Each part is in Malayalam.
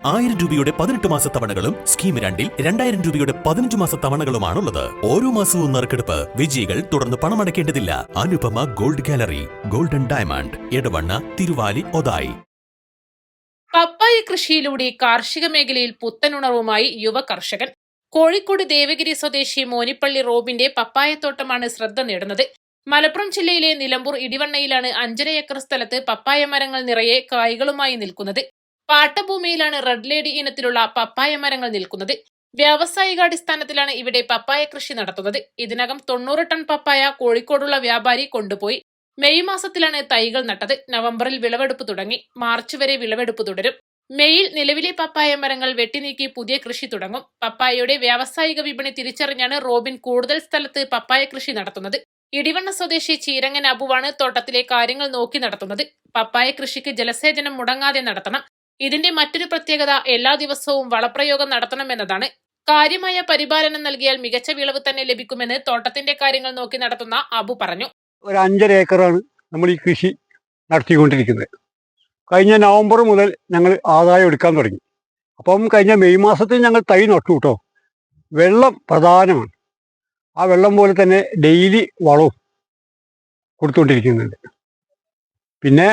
1000 രൂപയുടെ 18 മാസ തവണകളും സ്കീം 2-ൽ 2000 രൂപയുടെ 15 മാസ തവണകളുമാണുള്ളത്. ഓരോ മാസവും നറുക്കെടുപ്പ്. വിജയികൾ തുടർന്ന് പണമടയ്ക്കേണ്ടതില്ല. Anupama gold gallery, golden diamond, Edavanna, Thiruvali, Othayi. പപ്പായ കൃഷിയിലൂടെ കാർഷിക മേഖലയിൽ പുത്തനുണർവുമായി യുവ കർഷകൻ. കോഴിക്കോട് ദേവഗിരി സ്വദേശി മോനിപ്പള്ളി റോബിന്റെ പപ്പായത്തോട്ടമാണ് ശ്രദ്ധ നേടുന്നത്. മലപ്പുറം ജില്ലയിലെ നിലമ്പൂർ ഇടിവണ്ണയിലാണ് 5.5 ഏക്കർ സ്ഥലത്ത് പപ്പായ മരങ്ങൾ നിറയെ കായ്കളുമായി നിൽക്കുന്നത്. പാട്ടഭൂമിയിലാണ് റെഡ് ലേഡി ഇനത്തിലുള്ള പപ്പായ മരങ്ങൾ നിൽക്കുന്നത്. വ്യാവസായികാടിസ്ഥാനത്തിലാണ് ഇവിടെ പപ്പായ കൃഷി നടത്തുന്നത്. ഇതിനകം 90 ടൺ പപ്പായ കോഴിക്കോടുള്ള വ്യാപാരി കൊണ്ടുപോയി. മെയ് മാസത്തിലാണ് തൈകൾ നട്ടത്. നവംബറിൽ വിളവെടുപ്പ് തുടങ്ങി. മാർച്ച് വരെ വിളവെടുപ്പ് തുടരും. മെയ്യിൽ നിലവിലെ പപ്പായ മരങ്ങൾ വെട്ടിനീക്കി പുതിയ കൃഷി തുടങ്ങും. പപ്പായയുടെ വ്യാവസായിക വിപണി തിരിച്ചറിഞ്ഞാണ് റോബിൻ കൂടുതൽ സ്ഥലത്ത് പപ്പായ കൃഷി നടത്തുന്നത്. ഇടിവണ്ണ സ്വദേശി ചീരങ്ങൻ അബുവാണ് തോട്ടത്തിലെ കാര്യങ്ങൾ നോക്കി നടത്തുന്നത്. പപ്പായ കൃഷിക്ക് ജലസേചനം മുടങ്ങാതെ നടത്തണം. ഇതിന്റെ മറ്റൊരു പ്രത്യേകത എല്ലാ ദിവസവും വളപ്രയോഗം നടത്തണമെന്നതാണ്. കാര്യമായ പരിപാലനം നൽകിയാൽ മികച്ച വിളവ് തന്നെ ലഭിക്കുമെന്ന് തോട്ടത്തിന്റെ കാര്യങ്ങൾ നോക്കി നടത്തുന്ന അബു പറഞ്ഞു. ഒരു 5.5 ഏക്കറാണ് നമ്മൾ ഈ കൃഷി നടത്തിക്കൊണ്ടിരിക്കുന്നത്. കഴിഞ്ഞ നവംബർ മുതൽ ഞങ്ങൾ ആദായം എടുക്കാൻ തുടങ്ങി. അപ്പം കഴിഞ്ഞ മെയ് മാസത്തിൽ ഞങ്ങൾ തൈ നട്ടു കേട്ടോ. വെള്ളം പ്രധാനമാണ്. ആ വെള്ളം പോലെ തന്നെ ഡെയിലി വളവും കൊടുത്തുകൊണ്ടിരിക്കുന്നുണ്ട്. പിന്നെ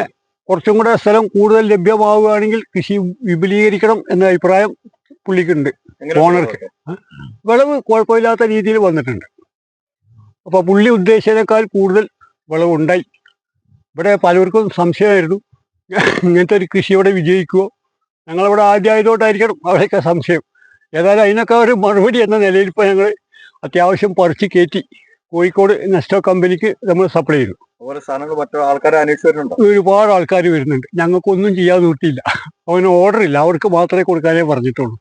കുറച്ചും കൂടെ സ്ഥലം കൂടുതൽ ലഭ്യമാവുകയാണെങ്കിൽ കൃഷി വിപുലീകരിക്കണം എന്ന അഭിപ്രായം പുള്ളിക്കുണ്ട്, ഓണർക്ക്. വിളവ് കുഴപ്പമില്ലാത്ത രീതിയിൽ വന്നിട്ടുണ്ട്. അപ്പോൾ പുള്ളി ഉദ്ദേശിച്ചതിനേക്കാൾ കൂടുതൽ വിളവ് ഉണ്ടായി. ഇവിടെ പലർക്കും സംശയമായിരുന്നു ഇങ്ങനത്തെ ഒരു കൃഷി ഇവിടെ വിജയിക്കുമോ, ഞങ്ങളിവിടെ ആദ്യമായതുകൊണ്ടായിരിക്കണം അവിടെയൊക്കെ സംശയം. ഏതായാലും അതിനൊക്കെ ഒരു മറുപടി എന്ന നിലയിൽ ഇപ്പോൾ ഞങ്ങൾ അത്യാവശ്യം പറിച്ച് കയറ്റി കോഴിക്കോട് നെസ്റ്റോ കമ്പനിക്ക് നമ്മൾ സപ്ലൈ ചെയ്തു. ഒരുപാട് ആൾക്കാർ വരുന്നുണ്ട്. ഞങ്ങൾക്കൊന്നും ചെയ്യാൻ നിർത്തിയില്ല. അവന് ഓർഡർ ഇല്ല, അവർക്ക് മാത്രമേ കൊടുക്കാനേ പറഞ്ഞിട്ടുള്ളൂ.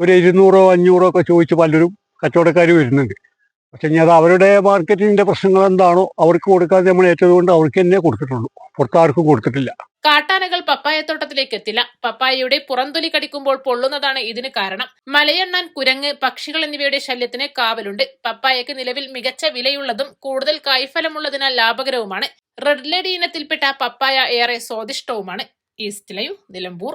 ഒരു 200 500 ഒക്കെ ചോദിച്ച് പലരും കച്ചവടക്കാർ വരുന്നുണ്ട്. പക്ഷെ ഇനി അത് അവരുടെ മാർക്കറ്റിങ്ങിന്റെ പ്രശ്നങ്ങൾ എന്താണോ അവർക്ക് കൊടുക്കാതെ നമ്മൾ ഏറ്റതുകൊണ്ട് അവർക്ക് തന്നെ കൊടുത്തിട്ടുള്ളൂ, പുറത്താർക്കും കൊടുത്തിട്ടില്ല. കാട്ടാനകൾ പപ്പായത്തോട്ടത്തിലേക്ക് എത്തില്ല. പപ്പായയുടെ പുറന്തൊലി കടിക്കുമ്പോൾ പൊള്ളുന്നതാണ് ഇതിന് കാരണം. മലയണ്ണാൻ, കുരങ്ങ്, പക്ഷികൾ എന്നിവയുടെ ശല്യത്തിന് കാവലുണ്ട്. പപ്പായക്ക് നിലവിൽ മികച്ച വിലയുള്ളതും കൂടുതൽ കായ്ഫലമുള്ളതിനാൽ ലാഭകരവുമാണ്. റെഡ് ലേഡി ഇനത്തിൽപ്പെട്ട പപ്പായ ഏറെ സ്വാദിഷ്ടവുമാണ്. East live, Nilambur.